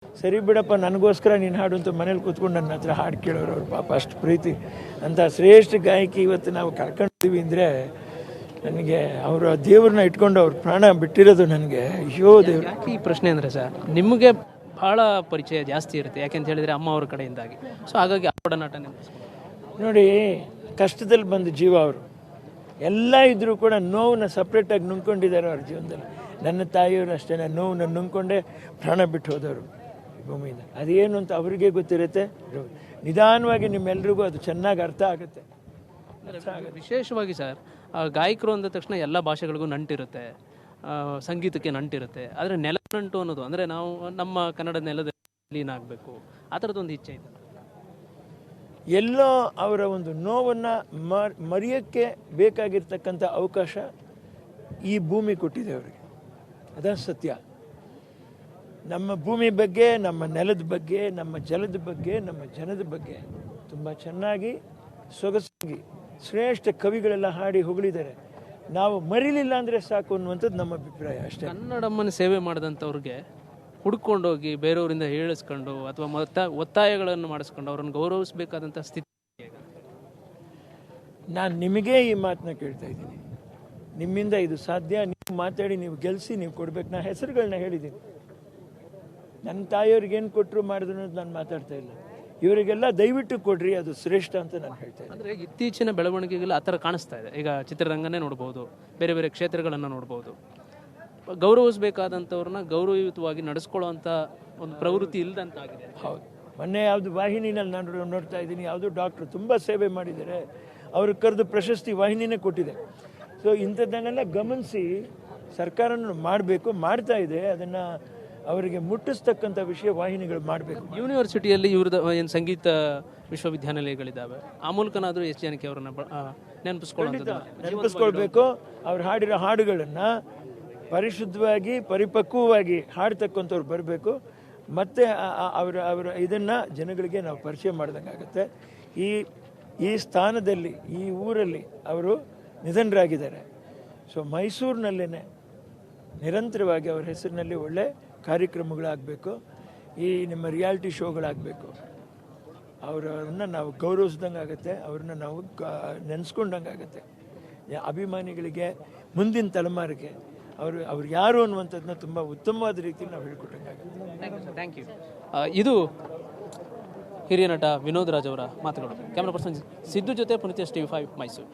ಸರಿ ಬಿಡಪ್ಪ, ನನಗೋಸ್ಕರ ನೀನು ಹಾಡು ಅಂತ ಮನೇಲಿ ಕೂತ್ಕೊಂಡು ನನ್ನ ಹತ್ರ ಹಾಡು ಕೇಳೋರು ಅವ್ರು. ಪಾಪ ಅಷ್ಟು ಪ್ರೀತಿ ಅಂತ ಶ್ರೇಷ್ಠ ಗಾಯಕಿ ಇವತ್ತು ನಾವು ಕಳ್ಕೊಂಡಿದ್ದೀವಿ ಅಂದರೆ ನನಗೆ ಅವರ ದೇವ್ರನ್ನ ಇಟ್ಕೊಂಡು ಅವ್ರ ಪ್ರಾಣ ಬಿಟ್ಟಿರೋದು ನನಗೆ ಅಯ್ಯೋ ದೇವ್ರು. ಯಾಕೆ ಈ ಪ್ರಶ್ನೆ ಅಂದರೆ ಸರ್, ನಿಮಗೆ ಭಾಳ ಪರಿಚಯ ಜಾಸ್ತಿ ಇರುತ್ತೆ, ಯಾಕೆಂತ ಹೇಳಿದರೆ ಅಮ್ಮ ಅವ್ರ ಕಡೆಯಿಂದಾಗಿ. ಸೊ ಹಾಗಾಗಿ ಆ ಒಡನಾಟ ನೋಡಿ, ಕಷ್ಟದಲ್ಲಿ ಬಂದ ಜೀವ ಅವರು. ಎಲ್ಲ ಇದ್ದರೂ ಕೂಡ ನೋವನ್ನ ಸಪ್ರೇಟಾಗಿ ನುಂಗ್ಕೊಂಡಿದ್ದಾರೆ ಅವ್ರ ಜೀವನದಲ್ಲಿ. ನನ್ನ ತಾಯಿಯವರು ಅಷ್ಟೇ ನೋವನ್ನ ನುಂಗ್ಕೊಂಡೇ ಪ್ರಾಣ ಬಿಟ್ಟು ಹೋದವರು ಭೂಮಿಯಿಂದ. ಅದೇನು ಅಂತ ಅವರಿಗೆ ಗೊತ್ತಿರುತ್ತೆ. ನಿಧಾನವಾಗಿ ನಿಮ್ಮೆಲ್ರಿಗೂ ಅದು ಚೆನ್ನಾಗಿ ಅರ್ಥ ಆಗುತ್ತೆ. ವಿಶೇಷವಾಗಿ ಸರ್, ಗಾಯಕರು ಅಂದ ತಕ್ಷಣ ಎಲ್ಲ ಭಾಷೆಗಳಿಗೂ ನಂಟಿರುತ್ತೆ, ಸಂಗೀತಕ್ಕೆ ನಂಟಿರುತ್ತೆ. ಆದರೆ ನೆಲ ನಂಟು ಅನ್ನೋದು ಅಂದರೆ ನಾವು ನಮ್ಮ ಕನ್ನಡ ನೆಲದಲ್ಲಿ ಲೀನ ಆಗಬೇಕು, ಆ ಥರದ್ದೊಂದು ಇಚ್ಛೆ ಇದೆ. ಎಲ್ಲೋ ಅವರ ಒಂದು ನೋವನ್ನು ಮರೆಯೋಕ್ಕೆ ಬೇಕಾಗಿರ್ತಕ್ಕಂಥ ಅವಕಾಶ ಈ ಭೂಮಿ ಕೊಟ್ಟಿದೆ ಅವರಿಗೆ. ಅದ ಸತ್ಯ. ನಮ್ಮ ಭೂಮಿ ಬಗ್ಗೆ, ನಮ್ಮ ನೆಲದ ಬಗ್ಗೆ, ನಮ್ಮ ಜಲದ ಬಗ್ಗೆ, ನಮ್ಮ ಜನದ ಬಗ್ಗೆ ತುಂಬ ಚೆನ್ನಾಗಿ ಸೊಗಸಾಗಿ ಶ್ರೇಷ್ಠ ಕವಿಗಳೆಲ್ಲ ಹಾಡಿ ಹೊಗಳಿದ್ದಾರೆ. ನಾವು ಮರಿಲಿಲ್ಲ ಅಂದರೆ ಸಾಕು ಅನ್ನುವಂಥದ್ದು ನಮ್ಮ ಅಭಿಪ್ರಾಯ ಅಷ್ಟೇ. ಕನ್ನಡಮ್ಮನ ಸೇವೆ ಮಾಡಿದಂಥವ್ರಿಗೆ ಹುಡ್ಕೊಂಡೋಗಿ ಬೇರೆಯವರಿಂದ ಹೇಳಿಸ್ಕೊಂಡು ಅಥವಾ ಒತ್ತಾಯಗಳನ್ನು ಮಾಡಿಸ್ಕೊಂಡು ಅವ್ರನ್ನ ಗೌರವಿಸಬೇಕಾದಂಥ ಸ್ಥಿತಿ. ನಾನು ನಿಮಗೇ ಈ ಮಾತನ್ನ ಕೇಳ್ತಾ ಇದ್ದೀನಿ. ನಿಮ್ಮಿಂದ ಇದು ಸಾಧ್ಯ. ನೀವು ಮಾತಾಡಿ, ನೀವು ಗೆಲ್ಲಿಸಿ, ನೀವು ಕೊಡ್ಬೇಕು. ನಾನು ಹೆಸರುಗಳನ್ನ ಹೇಳಿದ್ದೀನಿ. ನನ್ನ ತಾಯಿಯವ್ರಿಗೆ ಏನು ಕೊಟ್ಟರು ಮಾಡಿದ್ರು ಅನ್ನೋದು ನಾನು ಮಾತಾಡ್ತಾ ಇಲ್ಲ. ಇವರಿಗೆಲ್ಲ ದಯವಿಟ್ಟು ಕೊಡ್ರಿ, ಅದು ಶ್ರೇಷ್ಠ ಅಂತ ನಾನು ಹೇಳ್ತಾ ಇದ್ದೀನಿ. ಅಂದರೆ ಇತ್ತೀಚಿನ ಬೆಳವಣಿಗೆಗಳು ಆ ಥರ ಕಾಣಿಸ್ತಾ ಇದೆ. ಈಗ ಚಿತ್ರರಂಗನೇ ನೋಡ್ಬೋದು, ಬೇರೆ ಬೇರೆ ಕ್ಷೇತ್ರಗಳನ್ನು ನೋಡ್ಬೋದು. ಗೌರವಿಸಬೇಕಾದಂಥವ್ರನ್ನ ಗೌರವಯುತವಾಗಿ ನಡೆಸ್ಕೊಳ್ಳೋವಂಥ ಒಂದು ಪ್ರವೃತ್ತಿ ಇಲ್ಲದಂತಾಗಿದೆ. ಹೌದು. ಮೊನ್ನೆ ಯಾವುದು ವಾಹಿನಿನಲ್ಲಿ ನಾನು ನೋಡ್ತಾ ಇದ್ದೀನಿ, ಯಾವುದೋ ಡಾಕ್ಟ್ರು ತುಂಬ ಸೇವೆ ಮಾಡಿದ್ದಾರೆ, ಅವ್ರಿಗೆ ಕರೆದು ಪ್ರಶಸ್ತಿ ವಾಹಿನಿನೇ ಕೊಟ್ಟಿದೆ. ಸೊ ಇಂಥದ್ದನ್ನೆಲ್ಲ ಗಮನಿಸಿ ಸರ್ಕಾರನೂ ಮಾಡಬೇಕು, ಮಾಡ್ತಾ ಇದೆ. ಅದನ್ನು ಅವರಿಗೆ ಮುಟ್ಟಿಸ್ತಕ್ಕಂಥ ವಿಷಯ ವಾಹಿನಿಗಳು ಮಾಡಬೇಕು. ಯೂನಿವರ್ಸಿಟಿಯಲ್ಲಿ ಇವ್ರದ್ದು ಏನು ಸಂಗೀತ ವಿಶ್ವವಿದ್ಯಾನಿಲಯಗಳಿದ್ದಾವೆ, ಆ ಮೂಲಕನಾದರೂ ಎಷ್ಟು ಜನಕ್ಕೆ ಅವರನ್ನು ನೆನಪಿಸ್ಕೊಳ್ಬೇಕು. ಅವ್ರು ಹಾಡಿರೋ ಹಾಡುಗಳನ್ನು ಪರಿಶುದ್ಧವಾಗಿ ಪರಿಪಕ್ವವಾಗಿ ಹಾಡ್ತಕ್ಕಂಥವ್ರು ಬರಬೇಕು. ಮತ್ತು ಅವರ ಇದನ್ನು ಜನಗಳಿಗೆ ನಾವು ಪರಿಚಯ ಮಾಡ್ದಂಗೆ ಆಗುತ್ತೆ. ಈ ಸ್ಥಾನದಲ್ಲಿ, ಈ ಊರಲ್ಲಿ ಅವರು ನಿಧನರಾಗಿದ್ದಾರೆ. ಸೊ ಮೈಸೂರಿನಲ್ಲೇ ನಿರಂತರವಾಗಿ ಅವರ ಹೆಸರಿನಲ್ಲಿ ಒಳ್ಳೆ ಕಾರ್ಯಕ್ರಮಗಳಾಗಬೇಕು. ಈ ನಿಮ್ಮ ರಿಯಾಲಿಟಿ ಶೋಗಳಾಗಬೇಕು. ಅವರನ್ನು ನಾವು ಗೌರವಿಸ್ದಂಗೆ ಆಗುತ್ತೆ, ಅವ್ರನ್ನ ನಾವು ನೆನೆಸ್ಕೊಂಡಂಗೆ ಆಗುತ್ತೆ. ಅಭಿಮಾನಿಗಳಿಗೆ, ಮುಂದಿನ ತಲೆಮಾರಿಗೆ ಅವ್ರು ಯಾರು ಅನ್ನುವಂಥದ್ದನ್ನ ತುಂಬ ಉತ್ತಮವಾದ ರೀತಿಯಲ್ಲಿ ನಾವು ಹೇಳ್ಕೊಟ್ಟಂಗಾಗುತ್ತೆ. Thank you. ಇದು ಹಿರಿಯ ನಟ ವಿನೋದ್ ರಾಜ್ ಅವರ ಮಾತುಗಳು. ಕ್ಯಾಮ್ರಾ ಪರ್ಸನ್ ಸಿದ್ದು ಜೊತೆ ಪುನೀತ್, TV5 ಮೈಸೂರು.